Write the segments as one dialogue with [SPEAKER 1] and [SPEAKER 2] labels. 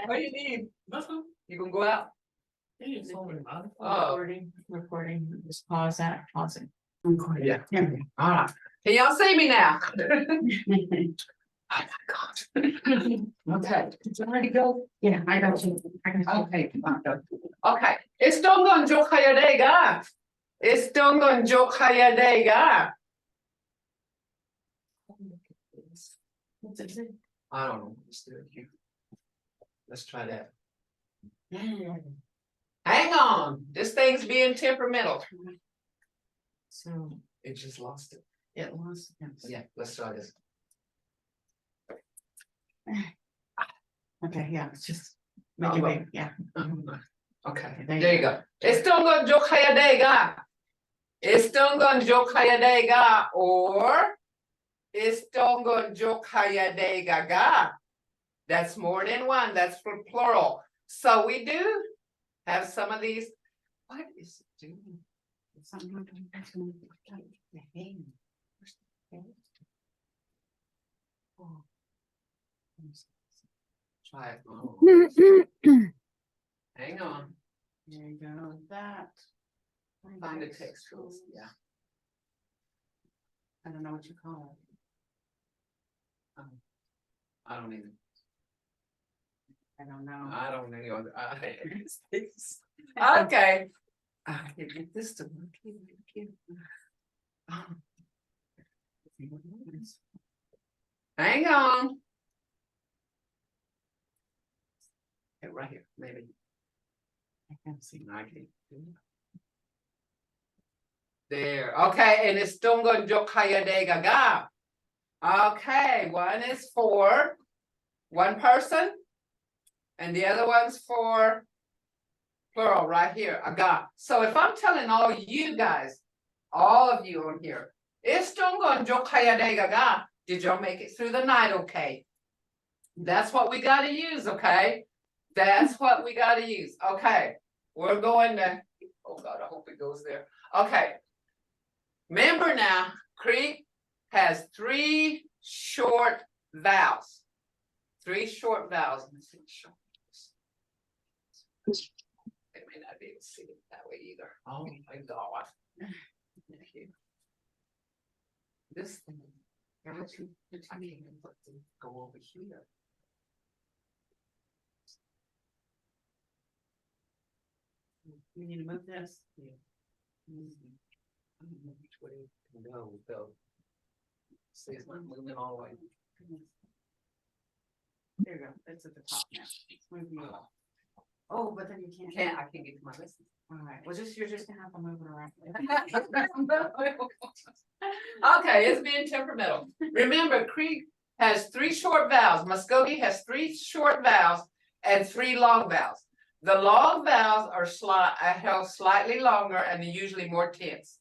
[SPEAKER 1] What do you need? You can go out.
[SPEAKER 2] Recording, just pause that, pause it.
[SPEAKER 1] Yeah. All right. Can y'all see me now? Oh my God. Okay. Did you ready to go?
[SPEAKER 2] Yeah, I got you.
[SPEAKER 1] Okay. Okay. Istongon jokayadega. Istongon jokayadega. I don't know. Let's do it here. Let's try that. Hang on. This thing's being temperamental.
[SPEAKER 2] So
[SPEAKER 1] It just lost it.
[SPEAKER 2] it was.
[SPEAKER 1] Yeah, let's try this.
[SPEAKER 2] Okay, yeah, it's just. Make it wait, yeah.
[SPEAKER 1] Okay,
[SPEAKER 2] There
[SPEAKER 1] there
[SPEAKER 2] you
[SPEAKER 1] you go. Istongon jokayadega. Istongon jokayadega or Istongon jokayadega ga. That's more than one, that's for plural. So we do have some of these. What is it doing? Try it. Oh. Hang on.
[SPEAKER 2] There you go, that.
[SPEAKER 1] Find the text rules. Yeah.
[SPEAKER 2] I don't know what you call
[SPEAKER 1] I don't even.
[SPEAKER 2] it. I don't know.
[SPEAKER 1] I don't know. Okay. I can get this to work. Hang on. Okay, right here, maybe.
[SPEAKER 2] I can't see.
[SPEAKER 1] I can't. There, okay, and it's Stongon Jokayadega ga. Okay, one is for one person, and the other one's for plural right here, aga. So if I'm telling all you guys, all of you on here, it's Stongon Jokayadega ga. Did y'all make it through the night okay? That's what we gotta use, okay? That's what we gotta use. Okay, we're going to, oh God, I hope it goes there. Okay. Remember now, Creek has 3 short vowels. 3 short vowels. They may not be able to see it that way either. Oh my God. This thing, I can't even go over here.
[SPEAKER 2] We need to move this.
[SPEAKER 1] Yeah. I don't know which way it can go, though. See, it's not moving all the way.
[SPEAKER 2] There you go, it's at the top now. Move you up. Oh, but then you can't.
[SPEAKER 1] I can't get to my list.
[SPEAKER 2] All right, well, you're just gonna have to move it around.
[SPEAKER 1] Okay, it's being temperamental. Remember, Creek has 3 short vowels. Muskogee has 3 short vowels and 3 long vowels. The long vowels are held slightly longer and they're usually more tense.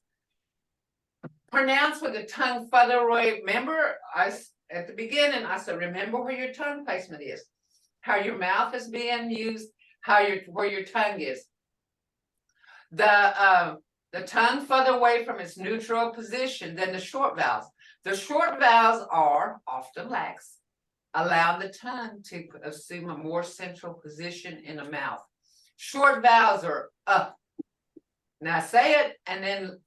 [SPEAKER 1] Pronounce with the tongue further away. Remember, at the beginning, I said, remember where your tongue placement is, how your mouth is being used, where your tongue is. The tongue further away from its neutral position than the short vowels. The short vowels are often lax. Allow the tongue to assume a more central position in the mouth. Short vowels are Now say it and then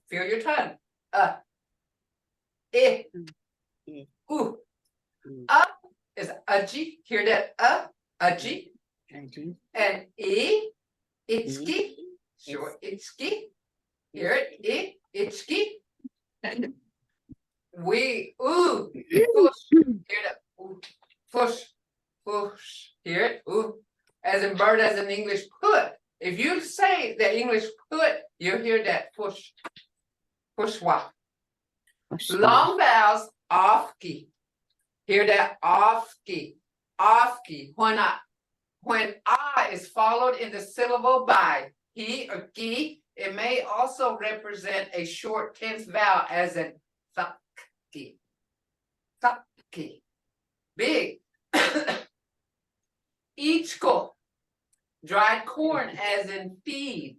[SPEAKER 1] feel your tongue. I. Ooh. Is aji. Hear that? Aji. And I. Itski. Short itski. Hear it? Itski. We push. Hear that? Push. Push. Hear it? Ooh. As in bird, as in English put. If you say the English put, you'll hear that push. Pushwa. Long vowels, ofki. Hear that? Ofki. Ofki. When I is followed in the syllable by he or ki, it may also represent a short tense vowel as in thapki. Thapki. Big. Ichko. Dried corn as in feed.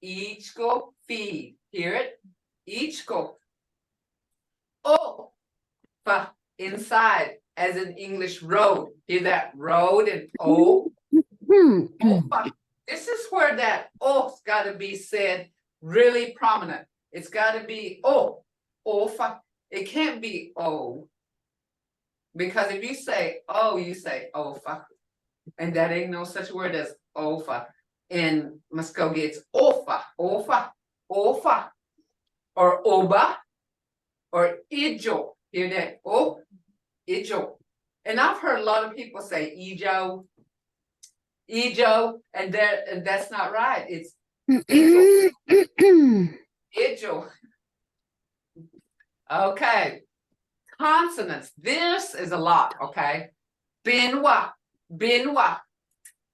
[SPEAKER 1] Ichko, feed. Hear it? Ichko. Oh, fa, inside. as in English road. Hear that? Road and O. Ofa. This is where that O's got to be said really prominent. It's got to be O. Ofa. It can't be O. Because if you say O, you say Ofa. And that ain't no such word as Ofa. In Muskogee, it's Ofa, Ofa, Ofa. Or Oba. Or Ijo. Hear that? O. Ijo. And I've heard a lot of people say Ijo. Ijo, and that's not right. It's Ijo. Ijo. Okay. Consonants. This is a lot, okay? Binwa, binwa,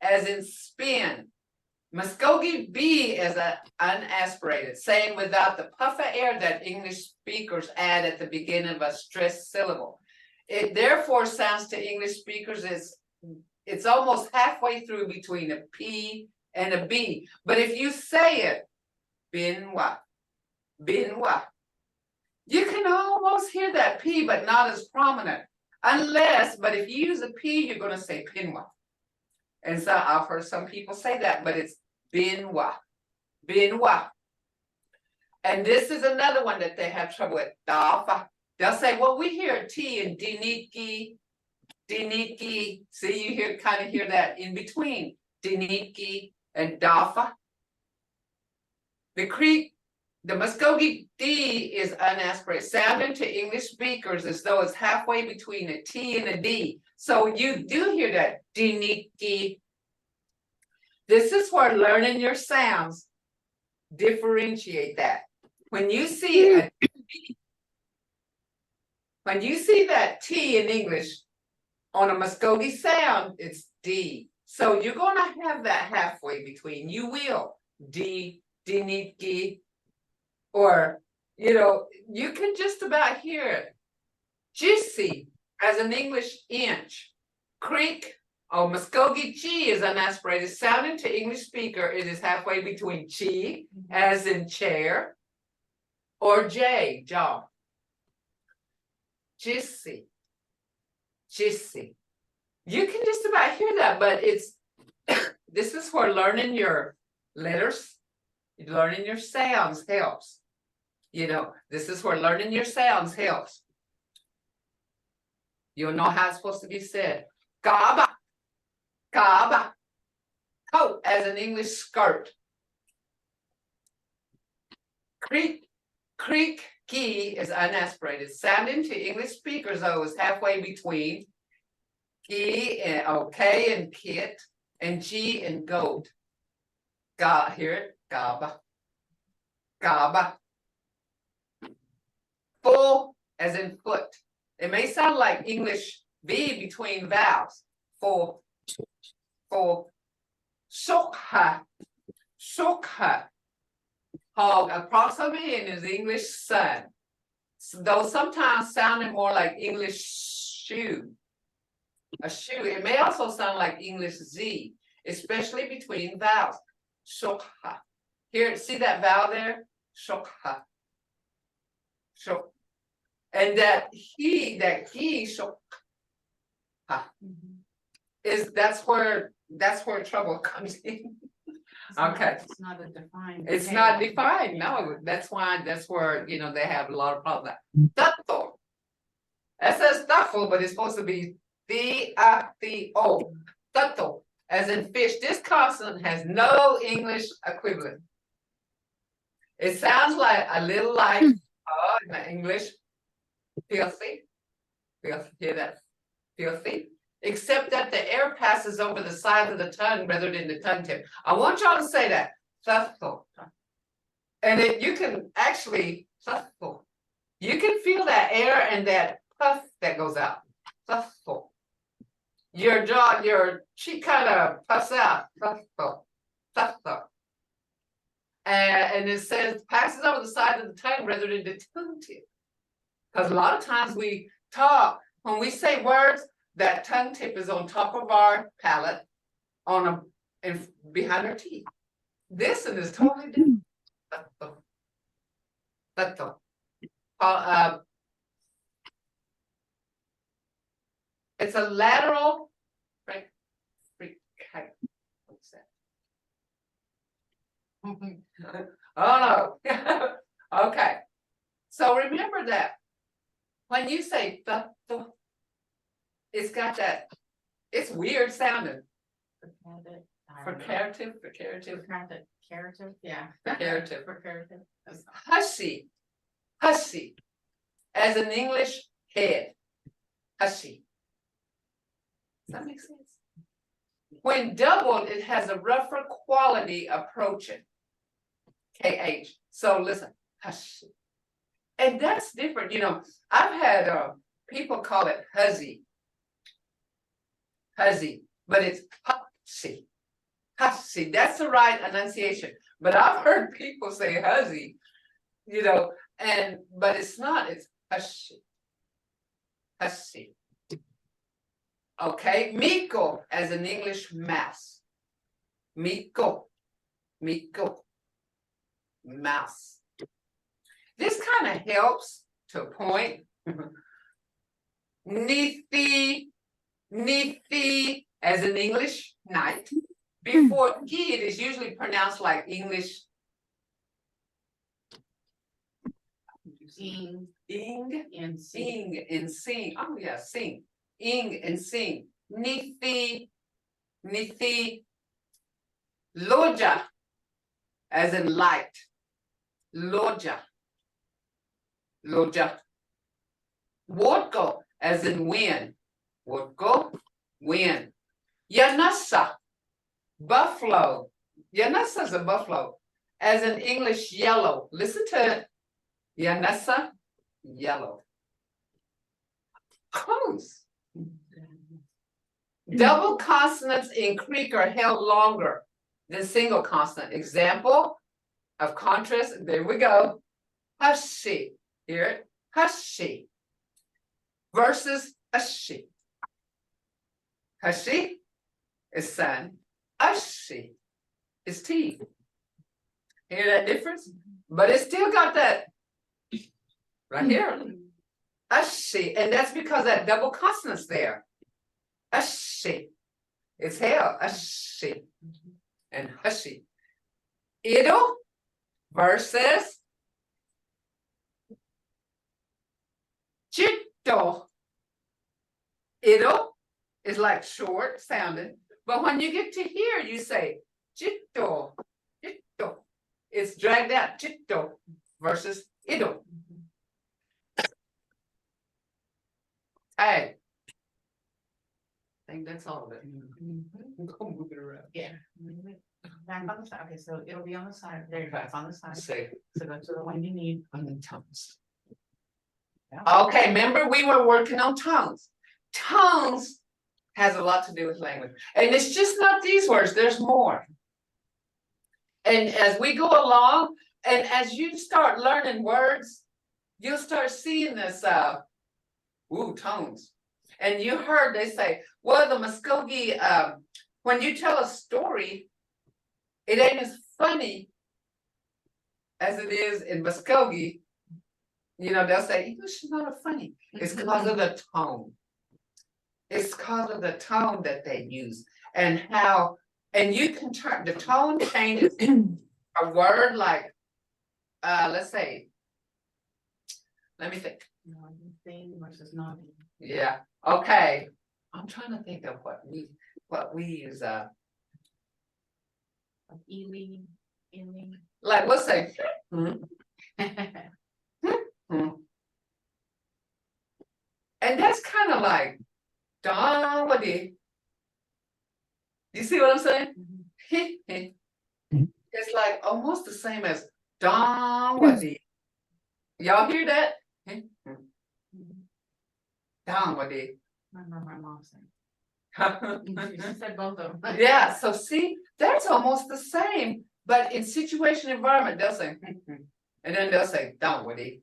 [SPEAKER 1] as in spin. Muskogee B is an unaspirated, saying without the puff of air that English speakers add at the beginning of a stressed syllable. It therefore sounds to English speakers as it's almost halfway through between a P and a B. But if you say it, binwa, binwa, you can almost hear that P, but not as prominent. But if you use a P, you're going to say pinwa. And so I've heard some people say that, but it's binwa, binwa. And this is another one that they have trouble with. Dafa. They'll say, well, we hear a T in diniki, diniki. See, you kind of hear that in between diniki and dafa. The Muskogee D is unaspirated, sounding to English speakers as though it's halfway between a T and a D. So you do hear that diniki. This is where learning your sounds differentiate that. When you see that T in English on a Muskogee sound, it's D. So you're going to have that halfway between. You will D, diniki. Or, you can just about hear it. Jissy as an English inch. Creek, Muskogee G is unaspirated. Sounding to English speaker, it is halfway between chi, as in chair, or J, jaw. Jissy, jissy. You can just about hear that, but this is where learning your letters, learning your sounds helps. This is where learning your sounds helps. You'll know how it's supposed to be said. Gaba, gaba. Coat as an English skirt. Creek, key is unaspirated. Sounding to English speakers, though, is halfway between K and kit and G and goat. Hear it? Gaba, gaba. Full as in foot. It may sound like English V between vowels. Full. Shokha. Shokha. Hog approximately in his English son. Though sometimes sounding more like English shoe. A shoe. It may also sound like English Z, especially between vowels. Shokha. Here, see that vowel there? Shokha. Shok. And that he shokha that's where trouble comes in. Okay.
[SPEAKER 2] It's not a defined.
[SPEAKER 1] It's not defined. No, that's where they have a lot of problems. Tato. It says taffel, but it's supposed to be T-A-T-O. Tato, as in fish. This consonant has no English equivalent. It sounds like a little like in English. Filthy. Hear that? Filthy. Except that the air passes over the side of the tongue rather than the tongue tip. I want y'all to say that. And you can actually, you can feel that air and that puff that goes out. Your jaw, your cheek kind of puffs out. And it says passes over the side of the tongue rather than the tongue tip. Because a lot of times we talk, when we say words, that tongue tip is on top of our palate, and behind our teeth. This one is totally different. It's a lateral. What's that? Oh no. Okay. So remember that when you say the, it's got that, it's weird sounding. Fricative,
[SPEAKER 2] Yeah.
[SPEAKER 1] Fricative. Hussy, hussy, as in English head, hussy. Does that make sense? When doubled, it has a rougher quality approaching. KH. So listen, hussy. And that's different, you know. I've had people call it huzzy, but it's hussy. Hussy, that's the right enunciation. But I've heard people say huzzy, you know, but it's not, it's hussy. Hussy. Okay, Miko as in English mouse. Miko. Mouse. This kind of helps to point. Nithi as in English night. Before ki, it is usually pronounced like English. Ing and sing. Oh yeah, sing. Ing and sing. Nithi. Loja as in light. Loja. Wodko as in wind. Wodko, wind. Yanasa, buffalo. Yanasa is a buffalo. As in English, yellow. Listen to it. Yanasa, yellow. Close. Double consonants in Creek are held longer than single consonant. Example of contrast. There we go. Hussy. Hear it? Hussy versus hussy. Hussy is sun. Hussy is tea. Hear that difference? But it's still got that right here. Hussy, and that's because that double consonant's there. Hussy. It's hell. Hussy and hussy. Idle versus Chitto. It'll is like short sounding, but when you get to here, you say chitto. It's dragged out. Chitto versus it'll. Hey. I think that's all of it. Go move it around.
[SPEAKER 2] Yeah. Back on the side. Okay, so it'll be on the side. There you go. It's on the side.
[SPEAKER 1] Say
[SPEAKER 2] So go to the one you need.
[SPEAKER 1] on the tongues. Okay, remember we were working on tongues. Tongues has a lot to do with language. And it's just not these words, there's more. And as we go along, and as you start learning words, you'll start seeing this tones. And you heard they say, well, the Muskogee, when you tell a story, it ain't as funny as it is in Muskogee. You know, they'll say, she's not funny. It's because of the tone. It's because of the tone that they use and how, and you can turn, the tone changes a word like, let's say, let me think.
[SPEAKER 2] Thing versus not.
[SPEAKER 1] Yeah, okay. I'm trying to think of what we use,
[SPEAKER 2] Ealing.
[SPEAKER 1] like we'll say, and that's kind of like, Donwadi. You see what I'm saying? It's like almost the same as Donwadi. Y'all hear that? Donwadi.
[SPEAKER 2] I remember my mom saying. She said both of them.
[SPEAKER 1] Yeah, so see, that's almost the same, but in situation environment, they'll say, and then they'll say, Donwadi.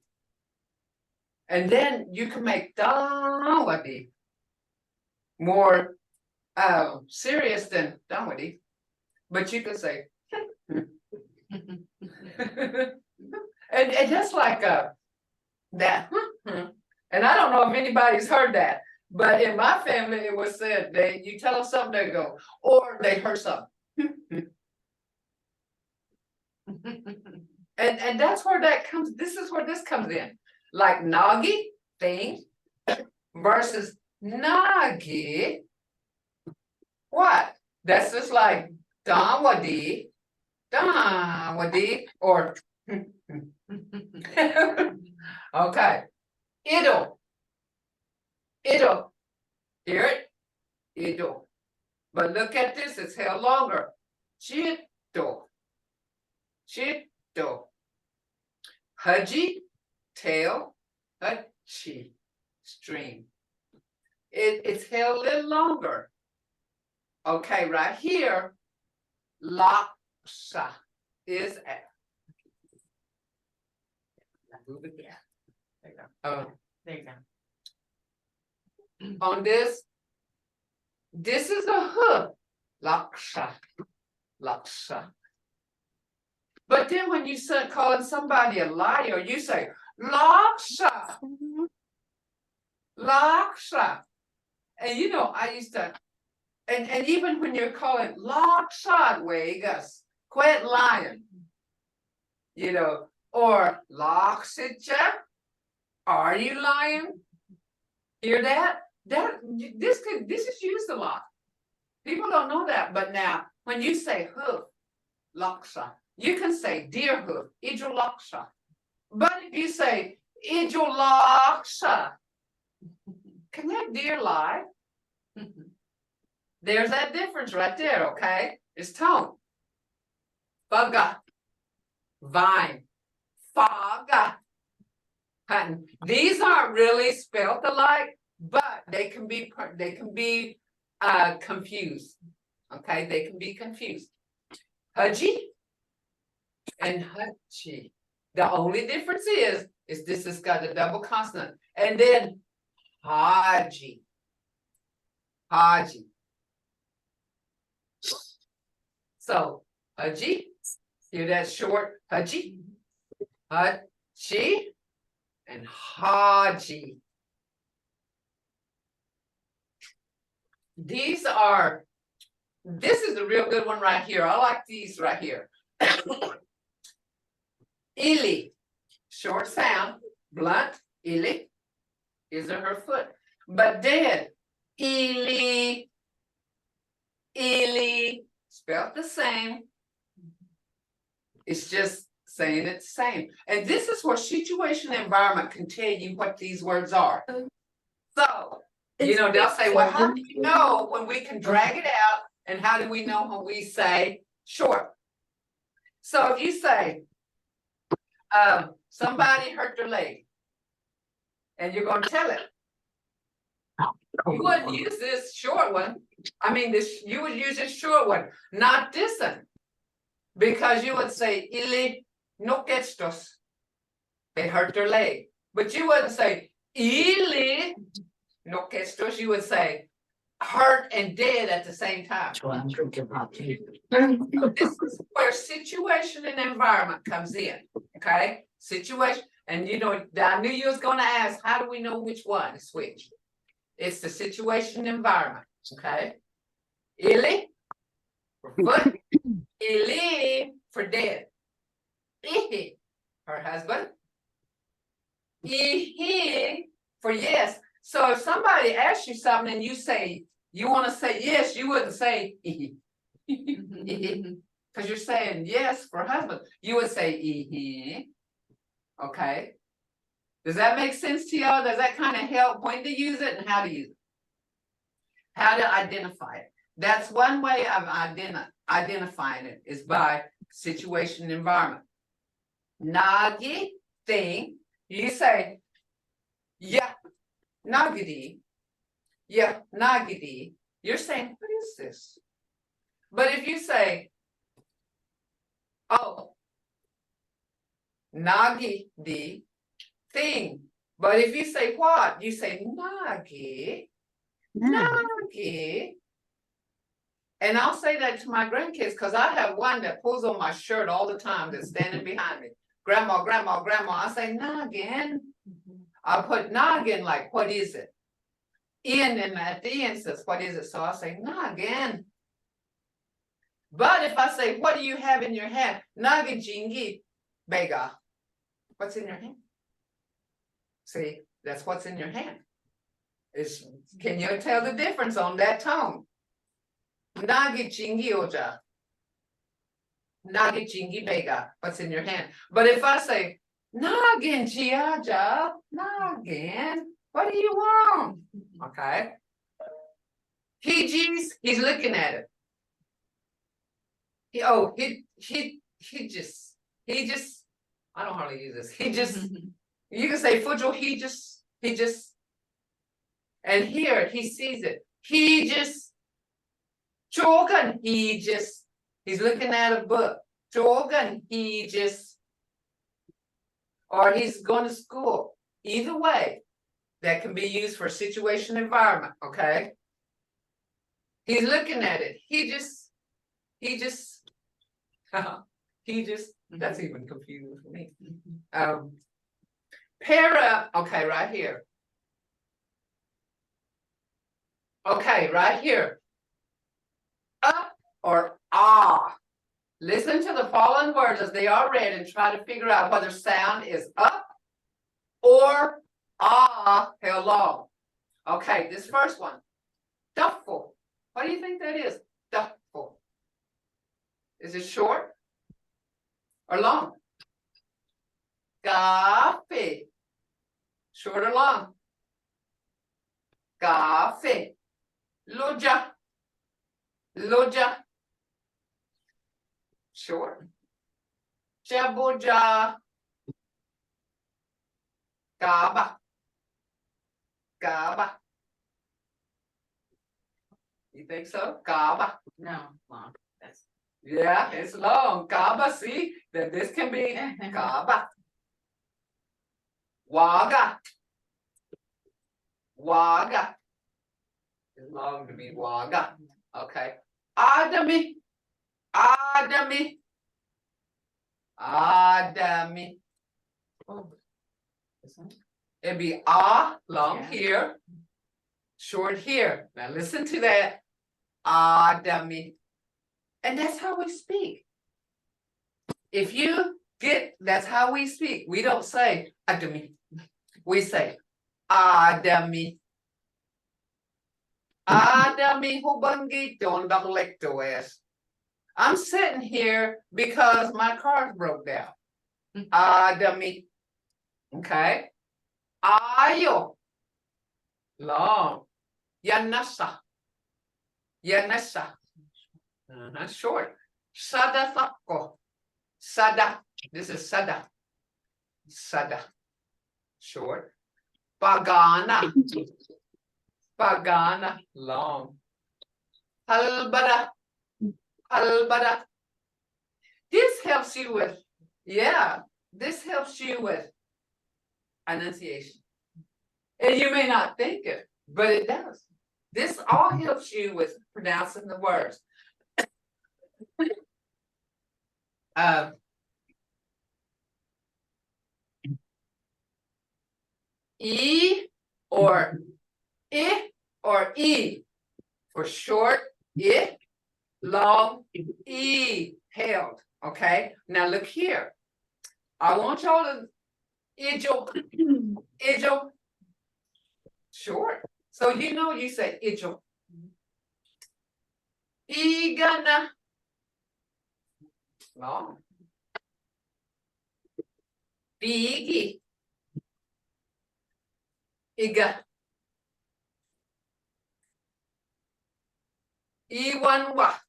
[SPEAKER 1] And then you can make Donwadi more serious than Donwadi, but you can say, and that's like that, and I don't know if anybody's heard that, But in my family, it was said, you tell them something, they go, or they heard something. And that's where that comes, this is where this comes in. Like nagi, thing, versus nagi. What? That's just like Dawadi, or okay. It'll, hear it? It'll. But look at this, it's held longer. Chito. Haji, tail, hachi, stream. It's held a little longer. Okay, right here, laksa is at.
[SPEAKER 2] Move it there. There you go.
[SPEAKER 1] Oh,
[SPEAKER 2] There you go.
[SPEAKER 1] on this is a huh, laksa. But then when you start calling somebody a liar, you say laksa. And you know, I used to, and even when you're calling laksa Vegas, quit lying. You know, or laksija, are you lying? Hear that? This is used a lot. People don't know that, but now when you say hoof, laksa, you can say deer hoof, ijo laksa. But if you say ijo laksa, can that deer lie? There's that difference right there, okay? It's tone. Baga, vine, faga. And these aren't really spelled alike, but they can be confused. Okay, they can be confused. Haji and hachi. The only difference is this has got a double consonant. And then haji. So haji, hear that short haji, hachi, and haji. This is a real good one right here. I like these right here. Ili, short sound, blunt, ili, is her foot. But dead, ili, spelled the same. It's just saying it's the same. And this is where situation and environment can tell you what these words are. So, you know, they'll say, well, how do you know when we can drag it out? And how do we know when we say short? So if you say, somebody hurt their leg, and you're going to tell it, you wouldn't use this short one. I mean, you would use this short one, not this one, because you would say, ili no estos, they hurt their leg. But you wouldn't say, ili no estos, you would say, hurt and dead at the same time. So this is where situation and environment comes in. Okay, situation, and you know, I knew you was going to ask, how do we know which one is which? It's the situation and environment. Okay, ili for foot, ili for dead, ihi her husband, ihi for yes. So if somebody asks you something and you say you want to say yes, you wouldn't say ihi. Because you're saying yes for husband. You would say ihi. Okay. Does that make sense to y'all? Does that kind of help when to use it and how to use it? How to identify it. That's one way of identifying it is by situation and environment. Nagi, thing. You say, yeah, nagidi. Yeah, nagidi. You're saying, what is this? But if you say, oh, nagi di thing. But if you say what? You say nagi. Nagi. And I'll say that to my grandkids because I have one that pulls on my shirt all the time that's standing behind me. Grandma. I say noggin. I put noggin like, what is it? in and at the end says, what is it? So I say, again. But if I say, what do you have in your hand? Naga jingi bega. What's in your hand? See, that's what's in your hand. Can you tell the difference on that tone? Naga jingi oja. Naga jingi bega. What's in your hand? But if I say, Nagin jiaja, Nagin, what do you want? Okay. He's looking at it. He just, I don't hardly use this. He just, you can say Fujo, he just, and here he sees it. He just, Chogan, he's looking at a book. Chogan, or he's going to school. Either way, that can be used for situation environment, okay? He's looking at it. That's even confusing for me. Pair up, okay, right here. Okay, right here. Up or ah. Listen to the following words as they are read and try to figure out whether sound is up or ah held long. Okay, this first one. Duffel. What do you think that is? Duffel. Is it short or long? Gafe. Short or long? Gafe. Loja. Loja. Short. Jaboja. Gaba. Gaba. You think so? Gaba.
[SPEAKER 2] No, long. That's
[SPEAKER 1] Yeah, it's long. Gaba, see? Then this can be Gaba. Waga. Waga. It's long to be Waga. Okay. Adami. Adami. Adami.
[SPEAKER 2] oh. This one?
[SPEAKER 1] It'd be long
[SPEAKER 2] Yeah.
[SPEAKER 1] here, short here. Now listen to that. Adami. And that's how we speak. If you get, that's how we speak. We don't say Adami. We say Adami. Adami hubangi don bakolekto es. I'm sitting here because my car broke down. Adami. Okay. Ayo. Long. Yanasa. Yanasa. Short. Sada thako. Sada. This is sada. Sada. Short. Pagana. Pagana. Long. Halbada. Halbada. This helps you with, this helps you with enunciation. And you may not think it, but it does. This all helps you with pronouncing the words. E or I or E for short, I, long, E, held. Okay, now look here. I want y'all to Ijo, short. So you say Ijo. Igana, long. Bigi, Iga. Iwanwa.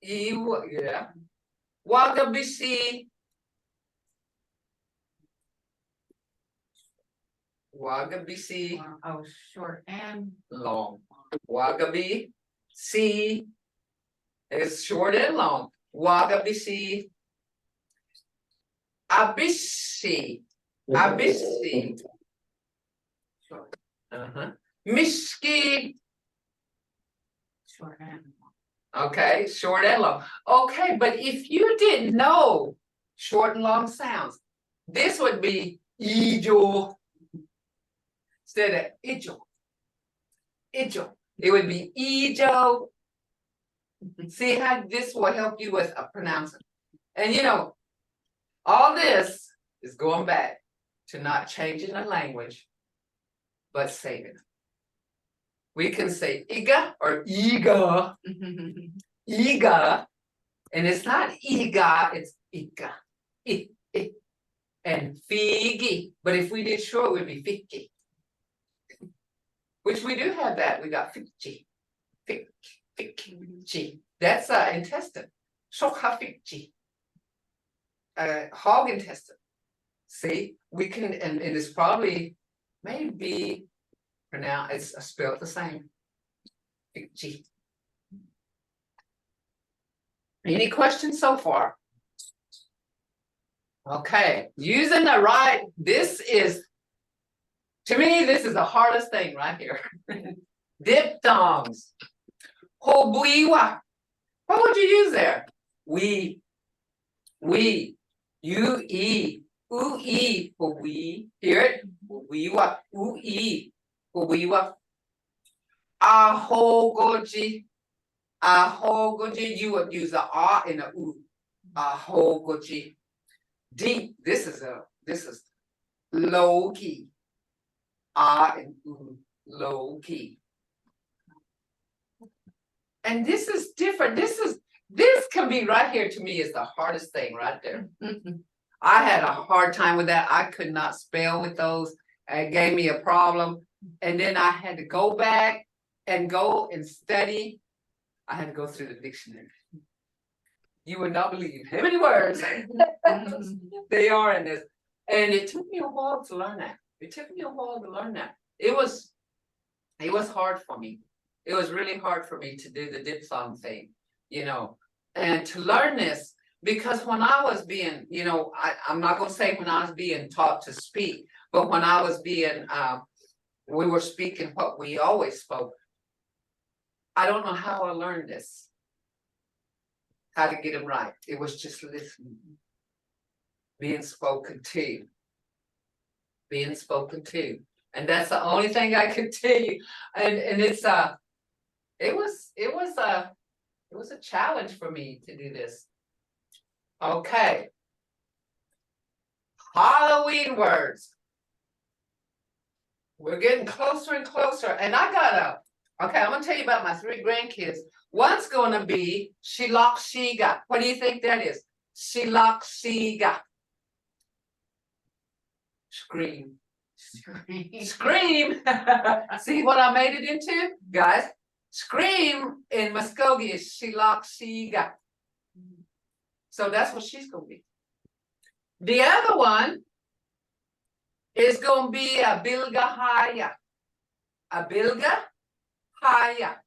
[SPEAKER 1] Iwa, yeah. Wagabisi. Wagabisi.
[SPEAKER 2] Oh, short and
[SPEAKER 1] Long. Wagabi. C is short and long. Wagabisi. Abisi. Abisi. Miski.
[SPEAKER 2] short and
[SPEAKER 1] Okay, short and long. Okay, but if you didn't know short and long sounds, this would be Ijo instead of Ijo. Ijo. It would be Ijo. See how this will help you with pronouncing. And you know, all this is going back to not changing the language, but saving it. We can say Iga or Iga, Iga, and it's not Iga, it's Iga, I, and Figi. But if we did short, it would be Fiki, which we do have that. We got Fiki, Fiki. That's intestine. Shoka Fiki. Hog intestine. See, we can, and it's probably maybe pronounced, it's spelled the same. Fiki. Any questions so far? Okay, using the right, this is, to me, this is the hardest thing right here. Diphthongs. Hobuiwa. What would you use there? We, you, e, we, hear it? Wewa, wewa. Ahogoji, you would use the ah and the u. Ahogoji. Deep, this is low key. Ah and u, low key. And this is different. This can be right here to me is the hardest thing right there. I had a hard time with that. I could not spell with those. It gave me a problem. And then I had to go back and go and study. I had to go through the dictionary. You would not believe how many words they are in this. And it took me a while to learn that. It was hard for me. It was really hard for me to do the diphthong thing, you know, and to learn this, because when I was being, you know, I'm not going to say when I was being taught to speak, but when I was being, we were speaking what we always spoke. I don't know how I learned this, how to get them right. It was just listening, being spoken to. And that's the only thing I could tell you. And it's it was a challenge for me to do this. Okay. Halloween words. We're getting closer and closer. And I got okay, I'm gonna tell you about my 3 grandkids. One's gonna be Shilak Shiga. What do you think that is? Shilak Shiga. Scream. Scream. See what I made it into, guys? Scream in Muskogee is Shilak Shiga. So that's what she's gonna be. The other one is gonna be a Bilga Haya. A Bilga Haya.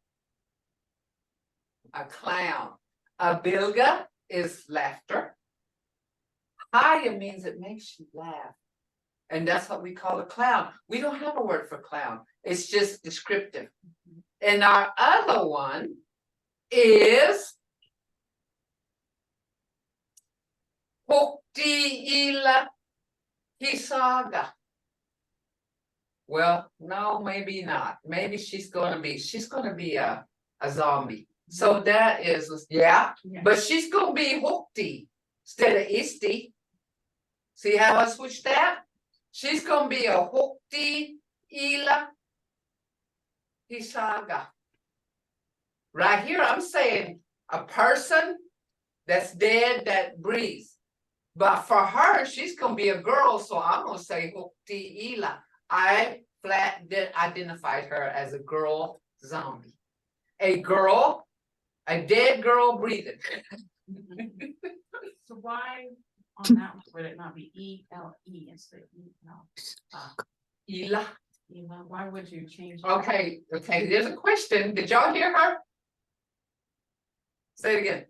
[SPEAKER 1] A clown. A Bilga is laughter. Haya means it makes you laugh. And that's what we call a clown. We don't have a word for clown. It's just descriptive. And our other one is Hoktiila Hisaga. Well, no, maybe not. Maybe she's gonna be a zombie. So that is, yeah. But she's gonna be Hokti instead of Isti. See how I switched that? She's gonna be a Hoktiila Hisaga. Right here, I'm saying a person that's dead that breathes. But for her, she's gonna be a girl, so I'm gonna say Hoktiila. I flat identified her as a girl zombie. A girl, a dead girl breathing.
[SPEAKER 2] So why on that one would it not be E-L-E instead of
[SPEAKER 1] Ila.
[SPEAKER 2] Why would you change?
[SPEAKER 1] Okay, there's a question. Did y'all hear her? Say it again.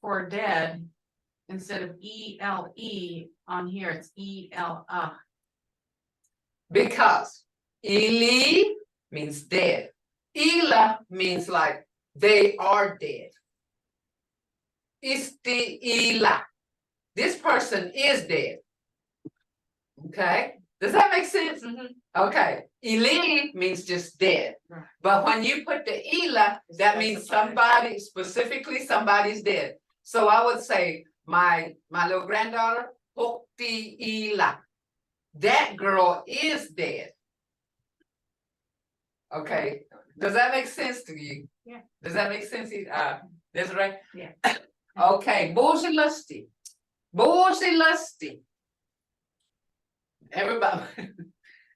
[SPEAKER 2] For dead, instead of E-L-E on here, it's E-L-A.
[SPEAKER 1] Because Ili means dead. Ila means like they are dead. Isti Ila. This person is dead. Okay? Does that make sense?
[SPEAKER 2] Mhm.
[SPEAKER 1] Okay, Eli means just dead.
[SPEAKER 2] Right.
[SPEAKER 1] But when you put the Ela, that means
[SPEAKER 2] Specified.
[SPEAKER 1] somebody, specifically somebody's dead. So I would say, my little granddaughter, Hokti Ela. That girl is dead. Okay, does that make sense to you?
[SPEAKER 2] Yeah.
[SPEAKER 1] Does that make sense? That's right?
[SPEAKER 2] Yeah.
[SPEAKER 1] Okay, Bože lusty. Bože lusty.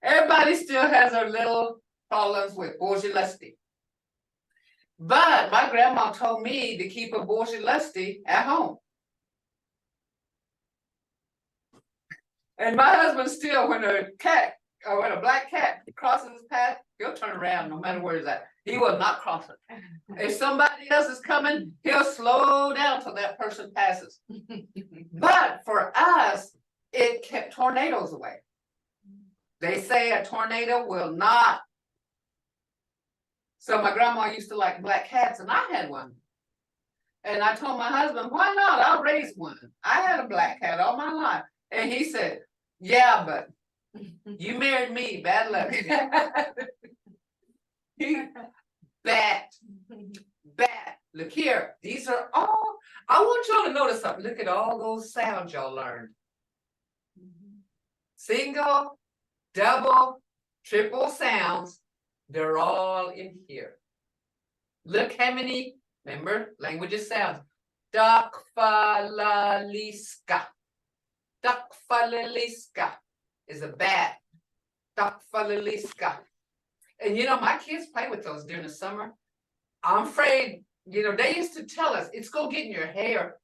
[SPEAKER 1] Everybody still has their little problems with Bože lusty. But my grandma told me to keep a Bože lusty at home. And my husband still, when a black cat crosses his path, he'll turn around no matter where he's at. He will not cross it. If somebody else is coming, he'll slow down till that person passes. But for us, it kept tornadoes away. They say a tornado will not. So my grandma used to like black cats, and I had one. And I told my husband, why not? I'll raise one. I had a black cat all my life. And he said, yeah, but you married me, bad luck. Bat. Look here. These are all, I want y'all to notice something. Look at all those sounds y'all learned. Single, double, triple sounds. They're all in here. Look how many, remember, languages sounds. Dakfalaliska. Dakfalaliska is a bat. Dakfalaliska. And you know, my kids play with those during the summer. I'm afraid, you know, they used to tell us it's gonna get in your hair.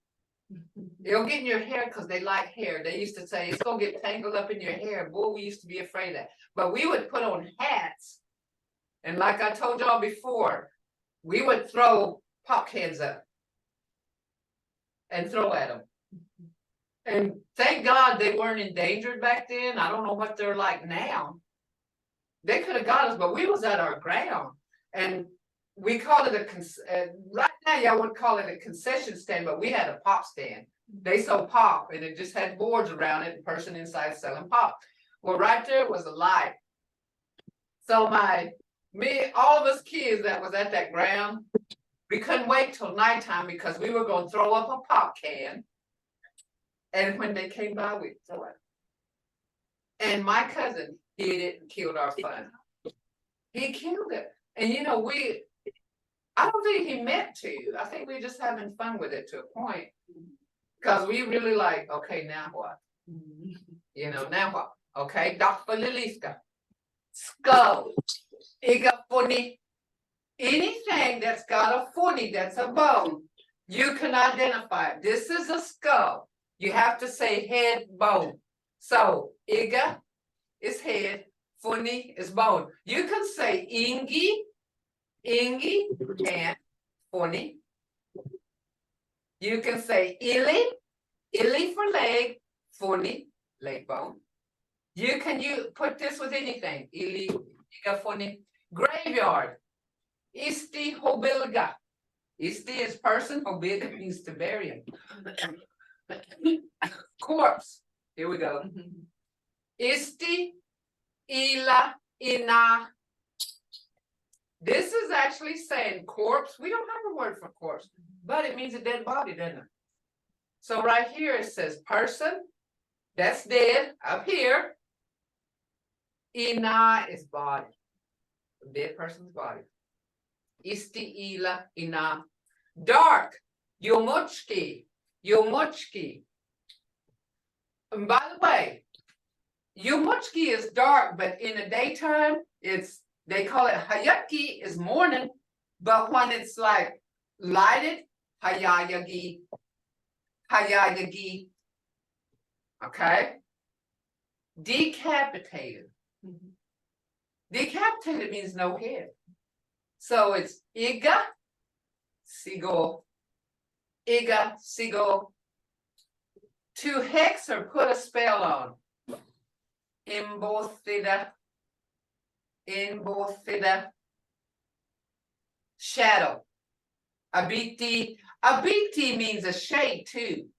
[SPEAKER 1] It'll get in your hair because they like hair. They used to say it's gonna get tangled up in your hair. Boy, we used to be afraid of that. But we would put on hats. And like I told y'all before, we would throw pop cans up and throw at them. And thank God they weren't endangered back then. I don't know what they're like now. They could have got us, but we was at our ground. And we called it right now y'all would call it a concession stand, but we had a pop stand. They sold pop, and it just had boards around it, and person inside selling pop. Well, right there was a light. So all of us kids that was at that ground, we couldn't wait till nighttime because we were going to throw up a pop can. And when they came by, we'd throw it. And my cousin did it and killed our fun. He killed it. And you know, I don't think he meant to. I think we were just having fun with it to a point. Because we really like, okay, now what? You know, now what? Okay, Dr. Liliska. Skull. Iga funny. Anything that's got a funny, that's a bone, you can identify it. This is a skull. You have to say head, bone. So, Iga is head, funny is bone. You can say Ingi, hand, funny. You can say Ili for leg, funny, leg bone. You put this with anything, Ili, Iga, funny. Graveyard, Isti hobilga. Isti is person, hobilga means to bury him. Corpse, here we go. Isti, ila, ina. This is actually saying corpse. We don't have a word for corpse, but it means a dead body, doesn't it? So right here it says person, that's dead, up here. Ina is body, a dead person's body. Isti, ila, ina. Dark, yomuchki. And by the way, yomuchki is dark, but in the daytime, they call it hayaki is morning, but when it's like lighted, hayayagi. Okay. Decapitated. Decapitated means no head. So it's iga, seagull. To hex or put a spell on. Embosida. Shadow. Abiti means a shade too.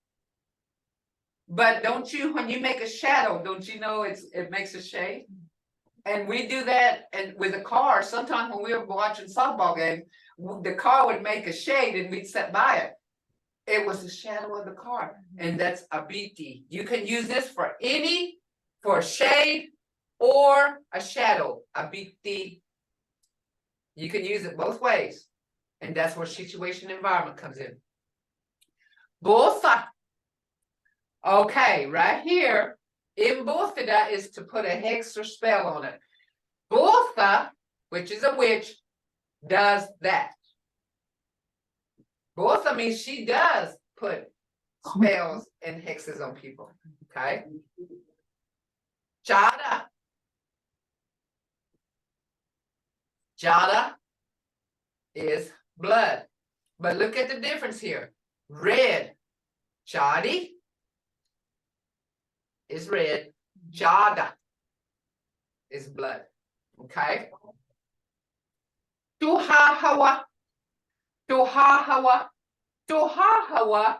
[SPEAKER 1] But don't you, when you make a shadow, don't you know it makes a shade? And we do that and with a car, sometimes when we were watching softball game, the car would make a shade and we'd sit by it. It was the shadow of the car, and that's a BT. You can use this for a shade or a shadow, a BT. You can use it both ways. And that's where situation environment comes in. Both. Okay, right here, in both of that is to put a hex or spell on it. Botha, which is a witch, does that. Botha means she does put spells and hexes on people. Okay. Jada. Jada is blood. But look at the difference here. Red. Jadi is red. Jada is blood. Okay. Tuhahawa. Tuhahawa. Tuhahawa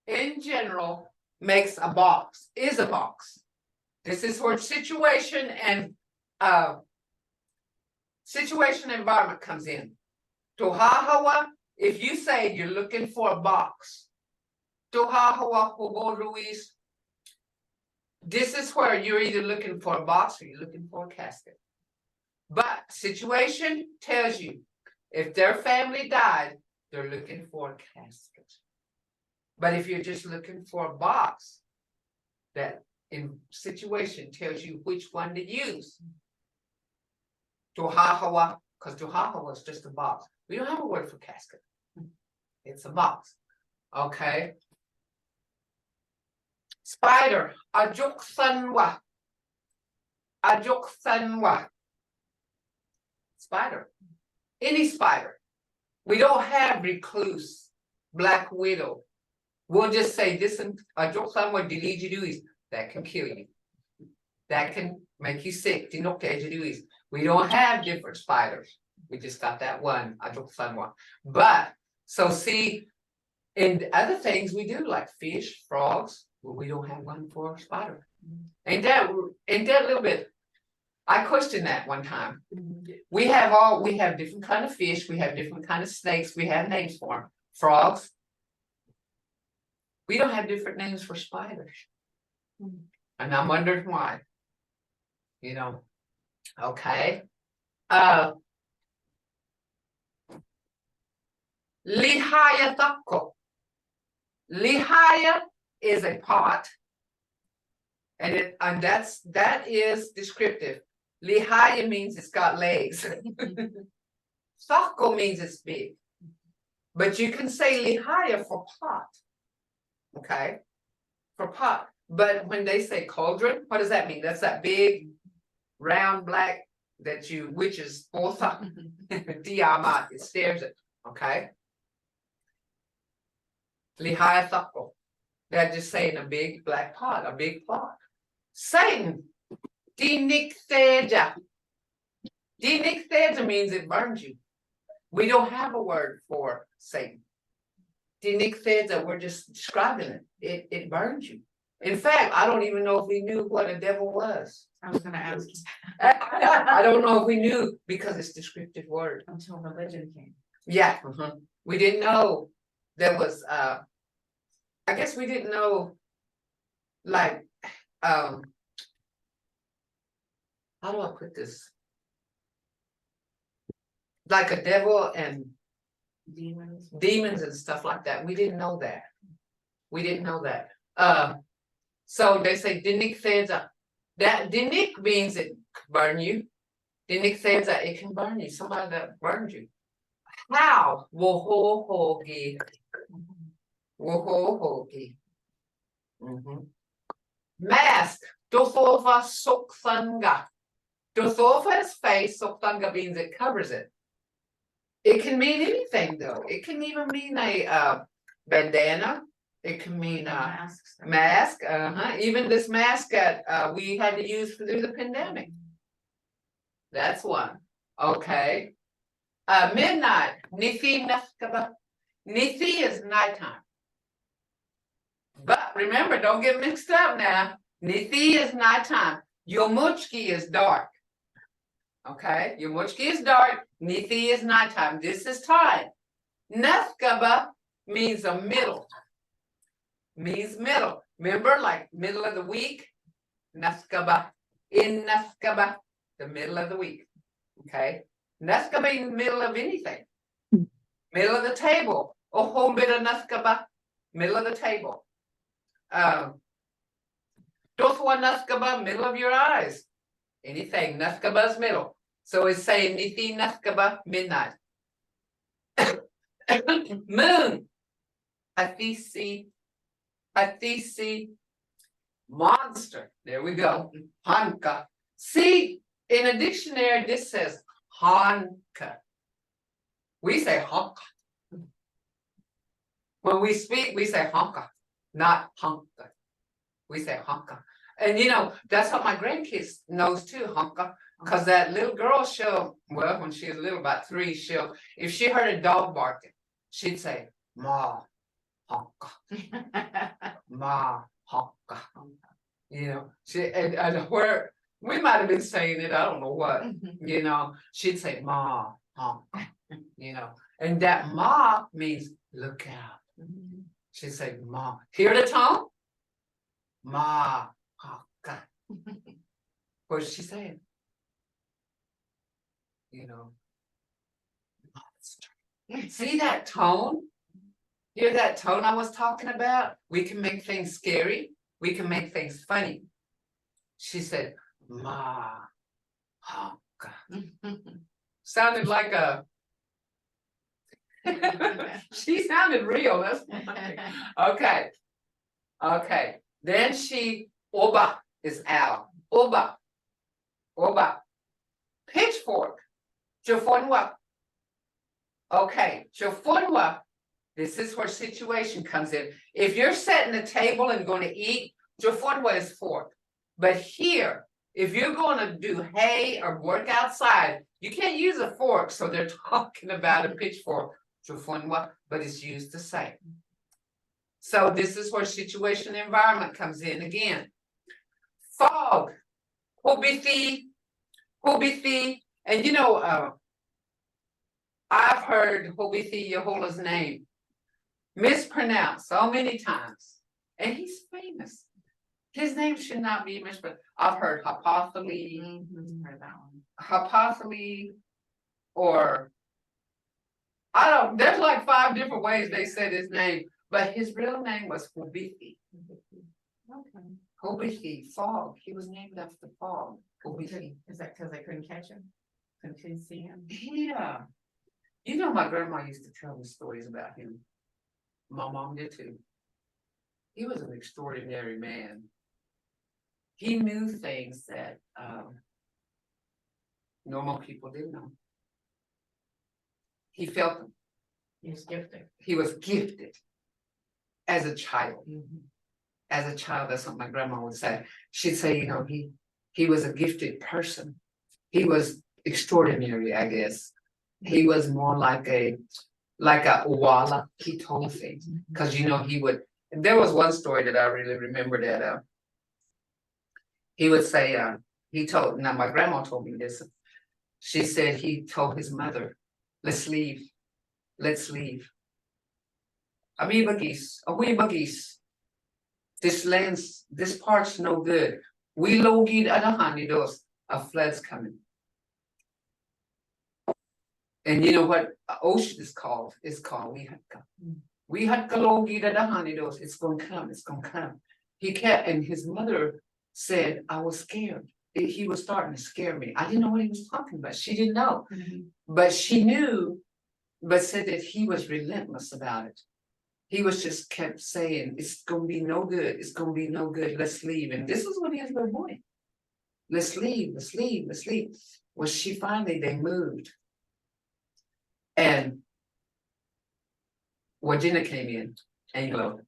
[SPEAKER 1] in general makes a box, is a box. This is where situation and situation environment comes in. Tuhahawa, if you say you're looking for a box, Tuhahawa Hugo Ruiz, this is where you're either looking for a box or you're looking for a casket. But situation tells you if their family died, they're looking for a casket. But if you're just looking for a box, that in situation tells you which one to use. Tuhahawa, because Tuhahawa is just a box. We don't have a word for casket. It's a box. Okay. Spider, Ajoksanwa. Ajoksanwa. Spider. Any spider. We don't have recluse, black widow. We'll just say this Ajoksanwa Dilijiduis. That can kill you. That can make you sick. We don't have different spiders. We just got that one, Ajoksanwa. But so see, in other things we do like fish, frogs, well, we don't have one for a spider. Ain't that a little bit? I questioned that one time. We have different kind of fish, we have different kind of snakes, we have names for them. Frogs. We don't have different names for spiders. And I'm wondering why. You know. Okay. Lihaya Thako. Lihaya is a pot. And that is descriptive. Lihaya means it's got legs. Thako means it's big. But you can say lihaya for pot. Okay. For pot. But when they say cauldron, what does that mean? That's that big, round, black that you, which is Botha. Diamat, it stares at. Okay. Lihaya Thako. They're just saying a big black pot, a big pot. Satan. Diniktheja. Diniktheja means it burns you. We don't have a word for Satan. Diniktheja, we're just describing it. It burns you. In fact, I don't even know if we knew what a devil was.
[SPEAKER 2] I was gonna ask you
[SPEAKER 1] I don't know if we knew because it's a descriptive word.
[SPEAKER 2] until religion came.
[SPEAKER 1] Yeah. We didn't know there was I guess we didn't know like how do I put this? Like a devil and demons and stuff like that. We didn't know that. We didn't know that. So they say dinik theza. That dinik means it can burn you. Dinik theza, it can burn you. Somebody that burns you. How? Wohohogi. Wohohogi. Mask. Dothova sokthanga. Dothova is face, sokthanga means it covers it. It can mean anything though. It can even mean a bandana. It can mean a mask. Even this mask that we had to use through the pandemic. That's one. Okay. Midnight. Nithi nafkaba. Nithi is nighttime. But Remember, don't get mixed up now. Nithi is nighttime. Yomuchki is dark. Okay, Yomuchki is dark. Nithi is nighttime. This is time. Naskaba means a middle. Means middle. Remember, like middle of the week? Naskaba. In Naskaba, the middle of the week. Okay. Naskaba in the middle of anything. Middle of the table. Oh, home bit of Naskaba. Middle of the table. Doswa Naskaba, middle of your eyes. Anything. Naskaba's middle. So it's saying Nithi Naskaba, midnight. Moon. Athisi. Monster. There we go. Hanka. See, in a dictionary, this says Hanka. We say honka. When we speak, we say honka, not honka. We say honka. And you know, that's what my grandkids knows too, honka. Because that little girl, well, when she was little, about 3, if she heard a dog barking, she'd say, Ma, honka. Ma, honka. You know, and where we might have been saying it, I don't know what, you know, she'd say, Ma, honka. You know, and that ma means look out. She said, Ma. Hear the tone? Ma. What's she saying? You know, monster. See that tone? Hear that tone I was talking about? We can make things scary. We can make things funny. She said, Ma. Sounded like a she sounded real. That's okay. Okay. Then she oba is out. Oba. Pitchfork. Jofonwa. Okay. Jofonwa. This is where situation comes in. If you're setting the table and going to eat, Jofonwa is fork. But here, if you're going to do hay or work outside, you can't use a fork. So they're talking about a pitchfork. But it's used the same. So this is where situation environment comes in again. Fog, Hobithi, and you know, I've heard Hobithi Yahola's name mispronounced so many times, and he's famous. His name should not be mispronounced. I've heard Hapothali, or I don't, there's like 5 different ways they said his name, but his real name was Hobithi.
[SPEAKER 2] Okay.
[SPEAKER 1] Hobithi, fog. He was named after fog. Hobithi.
[SPEAKER 2] Is that because I couldn't catch him? Couldn't see him?
[SPEAKER 1] Yeah. You know, my grandma used to tell me stories about him. My mom did too. He was an extraordinary man. He knew things that normal people didn't know. He felt them.
[SPEAKER 2] He was gifted.
[SPEAKER 1] He was gifted as a child. As a child, that's what my grandma would say. She'd say, you know, he was a gifted person. He was extraordinary, I guess. He was more like a Uwala. He told things. Because you know, he would, there was one story that I really remember that he would say, now my grandma told me this. She said he told his mother, let's leave. Ami bagis, awi bagis. This part's no good. We logid adahanidos, a flood's coming. And you know what ocean is called? It's called Wihatka. Wihatka logid adahanidos, it's gonna come. He kept, and his mother said, I was scared. He was starting to scare me. I didn't know what he was talking about. She didn't know. But she knew, but said that he was relentless about it. He was just kept saying, it's gonna be no good. It's gonna be no good. Let's leave. And this is what he has no boy. Let's leave. Well, they moved. And Wajina came in, Anglo.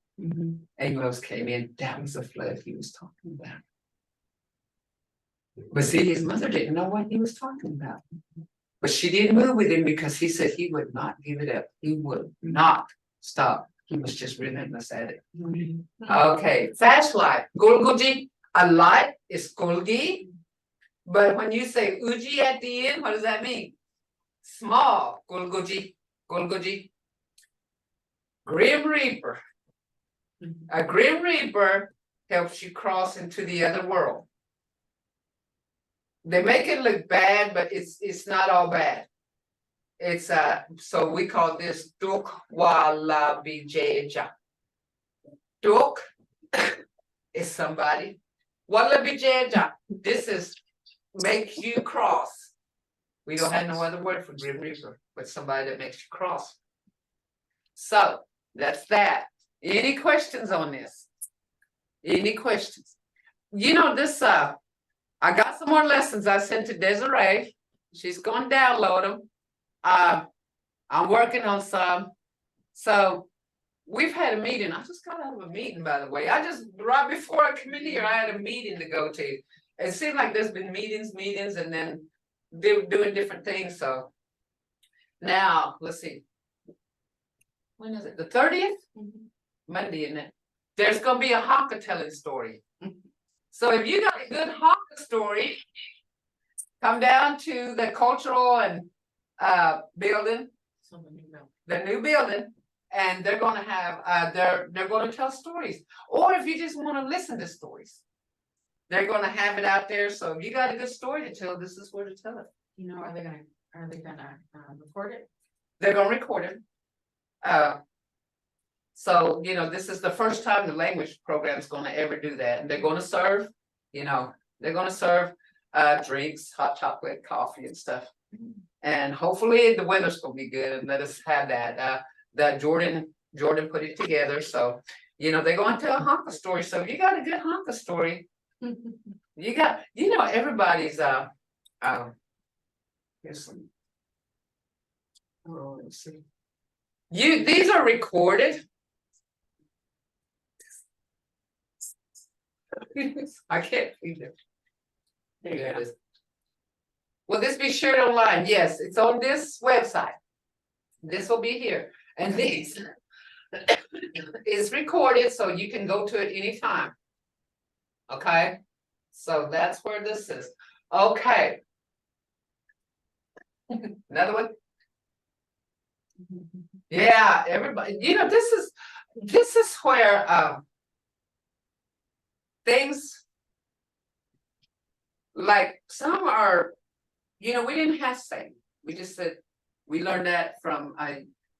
[SPEAKER 1] Anglos came in. That was the flood he was talking about. But see, his mother didn't know what he was talking about. But she didn't move with him because he said he would not give it up. He would not stop He was just relentless at it. Okay, flashlight. Gulguji. A light is gulgi. But when you say uji at the end, what does that mean? Small. Gulguji. Gulguji. Grim Reaper. A Grim Reaper helps you cross into the other world. They make it look bad, but it's not all bad. It's so we call this Duk Wala Bijeja. Duk is somebody. Wala Bijeja. This is make you cross. We don't have no other word for Grim Reaper, but somebody that makes you cross. So that's that. Any questions on this? Any questions? You know, this I got some more lessons I sent to Desiree. She's gonna download them. I'm working on some. So we've had a meeting. I just got out of a meeting, by the way. Right before I come in here, I had a meeting to go to. It seemed like there's been meetings, and then they were doing different things. So now let's see. When is it? The 30th? Monday, isn't it? There's gonna be a Haka telling story. So if you got a good Haka story, come down to the cultural and building, the new building, and they're gonna have they're gonna tell stories. Or if you just want to listen to stories, they're gonna have it out there. So if you got a good story to tell, this is where to tell it.
[SPEAKER 2] You know, are they gonna record it?
[SPEAKER 1] They're gonna record it. So, you know, this is the first time the language program is gonna ever do that. And they're gonna serve, you know, they're gonna serve drinks, hot chocolate, coffee and stuff. And hopefully the weather's gonna be good and let us have that. That Jordan put it together. So, you know, they're gonna tell a Honka story. So if you got a good Honka story, you got, you know, everybody's here's some. Oh, let's see. These are recorded. I can't read it. There it is. Will this be shared online? Yes, it's on this website. This will be here. And this is recorded, so you can go to it anytime. Okay, so that's where this is. Okay. Another one. Yeah, everybody, you know, this is where things like some are, you know, we didn't have say. We just said we learned that from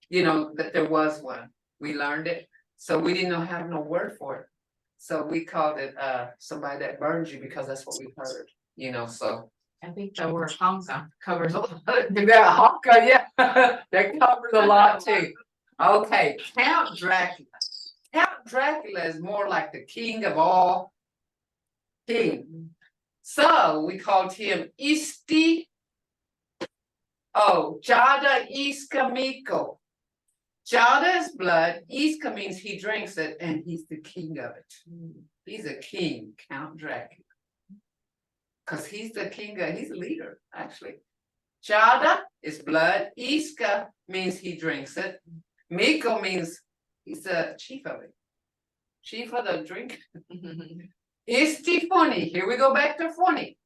[SPEAKER 1] you know, that there was one. We learned it, so we didn't have no word for it. So we called it somebody that burns you because that's what we heard, you know. So
[SPEAKER 2] I think the word Honka covers a lot.
[SPEAKER 1] yeah, Honka, yeah, that covers a lot too. Okay, Count Dracula. Count Dracula is more like the king of all king. So we called him Isti. Oh, Jada Iskamiko. Jada is blood. Iska means he drinks it, and he's the king of it. He's a king, Count Dracula. Because he's the king of, he's a leader, actually. Jada is blood. Iska means he drinks it. Miko means he's the chief of it. Chief of the drink. Isti funny. Here we go back to funny.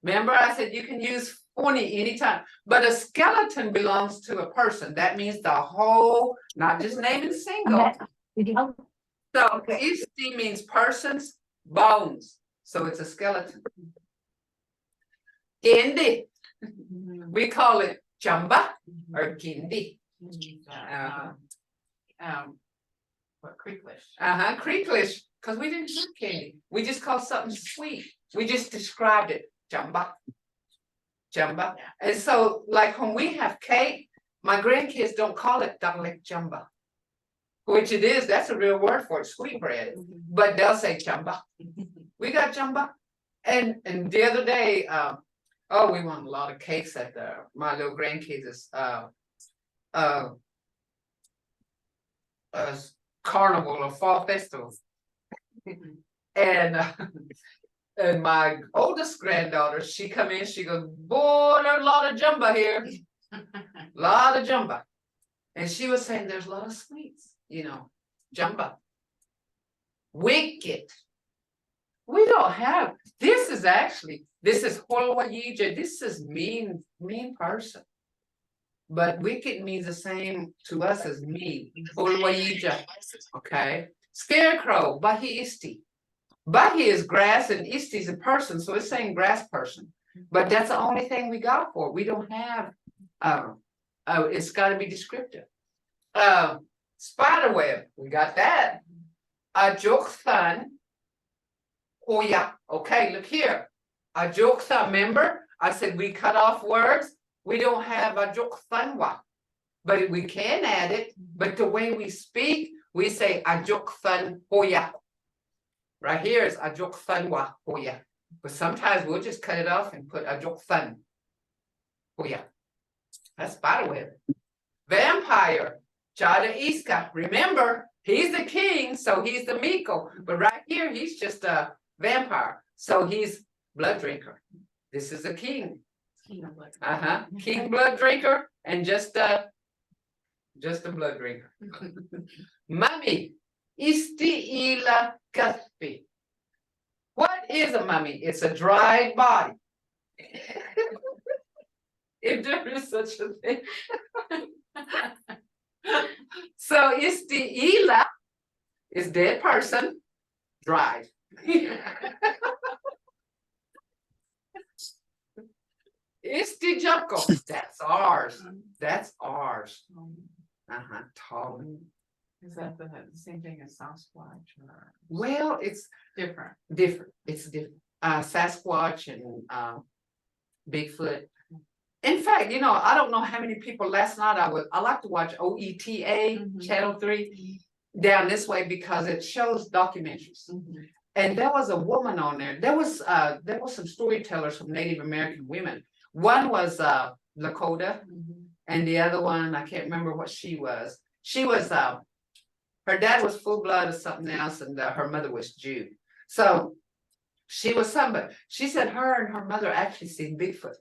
[SPEAKER 1] Remember I said you can use funny anytime, but a skeleton belongs to a person. That means the whole, not just naming single. So Isti means persons, bones. So it's a skeleton. Gindi. We call it Jamba or Gindi.
[SPEAKER 2] What Creeklish?
[SPEAKER 1] Creeklish, because we didn't have candy. We just called something sweet. We just described it. Jamba. Jamba. And so, like when we have cake, my grandkids don't call it Dalek Jamba. Which it is, that's a real word for it, sweetbread. But they'll say Jamba. We got Jamba. And the other day, oh, we won a lot of cakes at my little grandkids' carnival or fall festival. And my oldest granddaughter, she come in, she goes, boy, there's a lot of jumba here. A lot of jumba. And she was saying there's a lot of sweets. jumba. Wicked. We don't have, this is Holwayija, this is mean person. But wicked means the same to us as mean. Holwayija, okay? Scarecrow, Bahi Isti. Bahi is grass and Isti is a person, so it's saying grass person. But that's the only thing we got for it. We don't have, it's gotta be descriptive. Spider web, we got that. Ajoksan. Oh yeah, okay, look here. Ajoksan, remember? I said we cut off words. We don't have ajoksanwa, but we can add it. But the way we speak, we say ajoksan hoya. Right here is ajoksanwa hoya. But sometimes we'll just cut it off and put ajoksan hoya. That's spiderweb. Vampire, Jada Iska. Remember, he's the king, so he's the Miko. But right here, he's just a vampire. So he's blood drinker. This is a king.
[SPEAKER 2] King of blood.
[SPEAKER 1] King blood drinker and just a blood drinker. Mummy, Isti ila kaspi. What is a mummy? It's a dried body. If there is such a thing. So Isti ila is dead person, dried. Isti Joko, that's ours. That's ours. Tall.
[SPEAKER 2] Is that the same thing as Sasquatch or?
[SPEAKER 1] Well, it's
[SPEAKER 2] Different.
[SPEAKER 1] It's different. Sasquatch and Bigfoot. In fact, I don't know how many people last night I like to watch OETA Channel 3 down this way because it shows documentaries. And there was a woman on there. There was some storytellers from Native American women. One was Lakota, and the other one, I can't remember what she was. She was her dad was full blood or something else, and her mother was Jew. So she was somebody. She said her and her mother actually seen Bigfoot.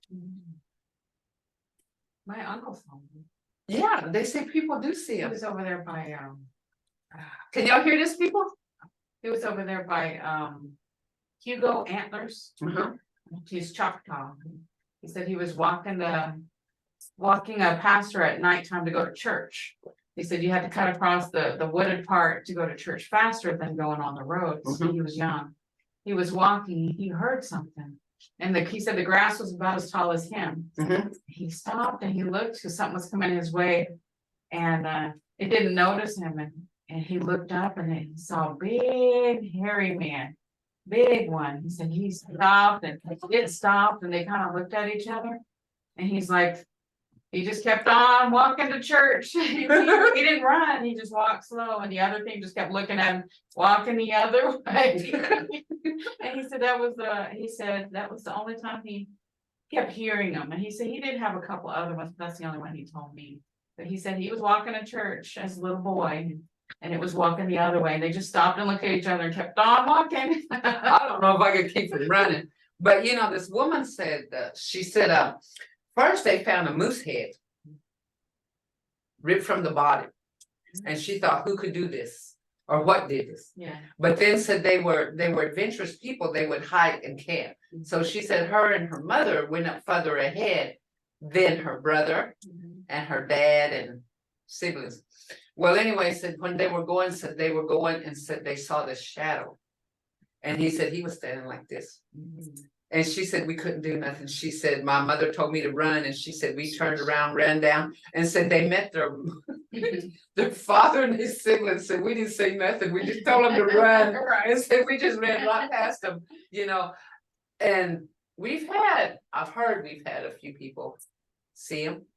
[SPEAKER 2] My uncle saw him.
[SPEAKER 1] Yeah, they say people do see
[SPEAKER 2] He
[SPEAKER 1] him.
[SPEAKER 2] was over there by
[SPEAKER 1] Can y'all hear this, people?
[SPEAKER 2] he was over there by Hugo Antlers. He's Choctaw. He said he was walking a pasture at nighttime to go to church. He said you had to cut across the wooded part to go to church faster than going on the road. So he was young. He was walking, he heard something. And he said the grass was about as tall as him. He stopped and he looked because something was coming his way. And it didn't notice him. And he looked up and he saw a big hairy man. Big one. He said he stopped and it stopped and they kind of looked at each other. And he's like, he just kept on walking to church. He didn't run, he just walked slow. And the other thing just kept looking at him, walking the other way. And he said that was the only time he kept hearing them. And he said he did have a couple other ones, but that's the only one he told me. But he said he was walking to church as a little boy. And it was walking the other way. They just stopped and looked at each other and kept on walking.
[SPEAKER 1] I don't know if I could keep from running. But this woman said that she said, first they found a moose head ripped from the body. And she thought, who could do this? Or what did this?
[SPEAKER 2] Yeah.
[SPEAKER 1] But then said they were adventurous people, they would hike and camp. So she said her and her mother went up further ahead than her brother and her dad and siblings. Well, anyway, said when they were going, and said they saw this shadow. And he said he was standing like this. And she said we couldn't do nothing. She said my mother told me to run, and she said we turned around, ran down, and said they met their father and his siblings. Said we didn't say nothing. We just told them to run. And said we just ran right past them, And I've heard we've had a few people see him,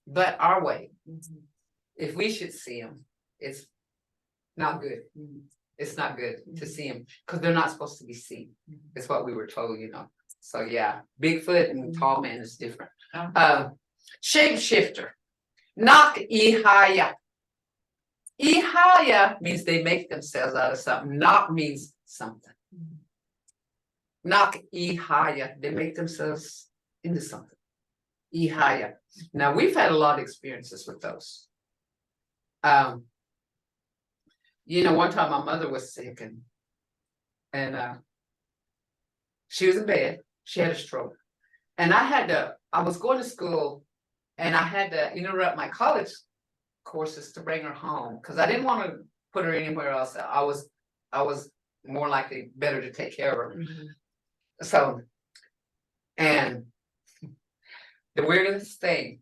[SPEAKER 1] but our way. If we should see them, it's not good. It's not good to see them because they're not supposed to be seen. It's what we were told, So yeah, Bigfoot and tall man is different. Shapeshifter. Knock ihaya. Ihaya means they make themselves out of something. Knock means something. Knock ihaya. They make themselves into something. Ihaya. Now we've had a lot of experiences with those. one time my mother was sick and she was in bed, she had a stroke. And I was going to school and I had to interrupt my college courses to bring her home because I didn't want to put her anywhere else. I was more likely better to take care of her. So, and the weirdest thing,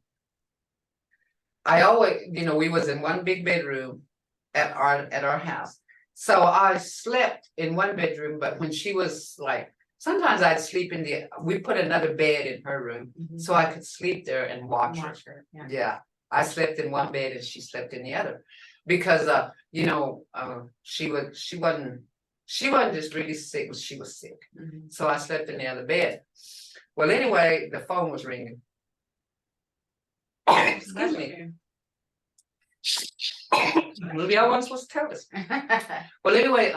[SPEAKER 1] I always, we was in one big bedroom at our house. So I slept in one bedroom, but when she was like, sometimes I'd sleep we put another bed in her room so I could sleep there and watch her. Yeah. I slept in one bed and she slept in the other because, she wasn't just really sick, she was sick. So I slept in the other bed. Well, anyway, the phone was ringing. Excuse me. Maybe I wasn't supposed to tell this. Well, anyway,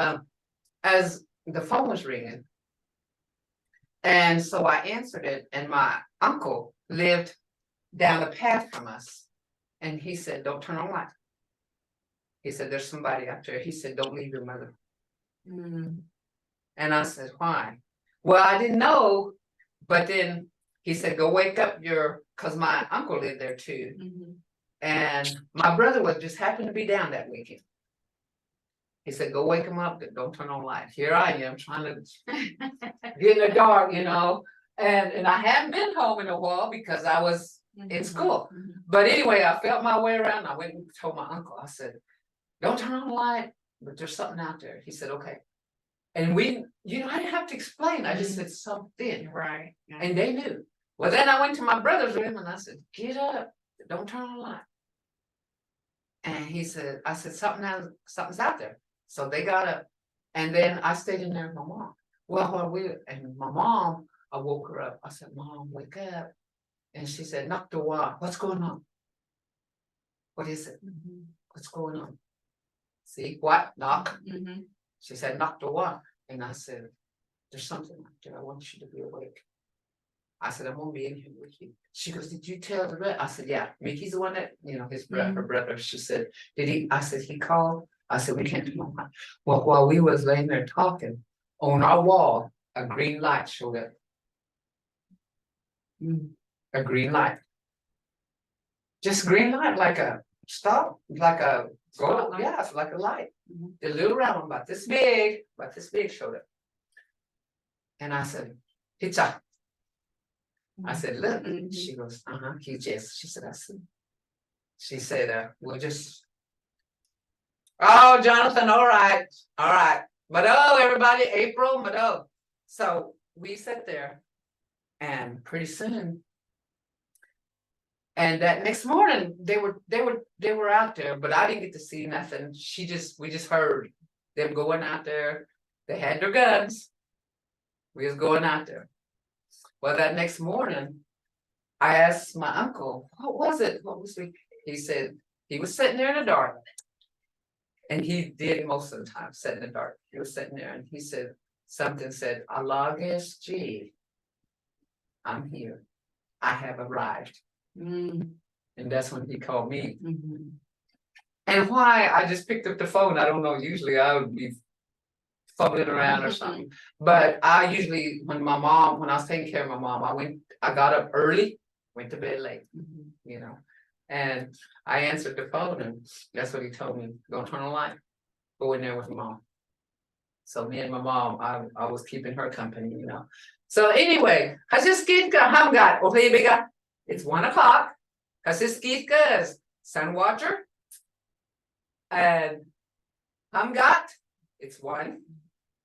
[SPEAKER 1] as the phone was ringing, and so I answered it, and my uncle lived down the path from us, and he said, "Don't turn on the light." He said, "There's somebody out there." He said, "Don't leave your mother." And I said, "Why?" Well, I didn't know, but then he said, "Go wake up because my uncle lived there too." And my brother was just happened to be down that weekend. He said, "Go wake him up, but don't turn on light." Here I am trying to get in the dark, and I haven't been home in a while because I was in school. But anyway, I felt my way around. I went and told my uncle, I said, "Don't turn on the light, but there's something out there." He said, "Okay." And I didn't have to explain. I just said something. Right. And they knew. Well, then I went to my brother's room and I said, "Get up, don't turn on the light." And I said, something's out there. So they got up, and then I stayed in there with my mom. Well, and my mom, I woke her up. I said, "Mom, wake up." And she said, "Knock the wall. What's going on?" "What is it? What's going on?" "See what? Knock." She said, "Knock the wall." And I said, "There's something out there. I want you to be awake." I said, "I'm gonna be in here with you." She goes, "Did you tell the rest?" I said, "Yeah, Mickey's the one that, his brother, her brother." She said, "Did he?" I said, "He called." I said, "We can't do that." Well, while we was laying there talking, on our wall, a green light showed up. A green light. Just green light, like a stop, like a go. Yeah, it's like a light. A little round, about this big showed up. And I said, "It's up." I said, "Look." She goes, he just, she said, she said, "We'll just." "Oh, Jonathan, all right. Mado, everybody, April, Mado." So we sat there, and pretty soon, and that next morning they were out there, but I didn't get to see nothing. We just heard them going out there. They had their guns. We was going out there. Well, that next morning, I asked my uncle, "What was it? What was it?" He said he was sitting there in the dark. And he did most of the time sit in the dark. He was sitting there and he said, something said, "Alagesg, I'm here. I have arrived." And that's when he called me. And why I just picked up the phone, I don't know. Usually I would be fumbling around or something. But I usually, when I was taking care of my mom, I got up early, went to bed late, and I answered the phone, and that's what he told me. "Don't turn on the light. Go in there with mom." So me and my mom, I was keeping her company, So anyway, Hasiskika Hamgat, Ohibiga. It's 1:00. Hasiskika is Sun Watcher. And Hamgat, it's 1.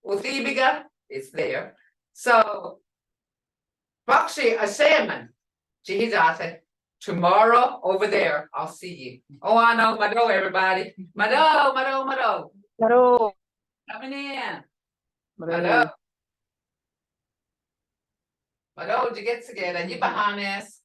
[SPEAKER 1] Ohibiga, it's there. So Bakshi Asaman, Jihizate. Tomorrow over there, I'll see you. Oh, I know, Mado, everybody. Mado.
[SPEAKER 3] Claro,
[SPEAKER 1] Coming in.
[SPEAKER 3] madali.
[SPEAKER 1] Mado, you get together. You behind us.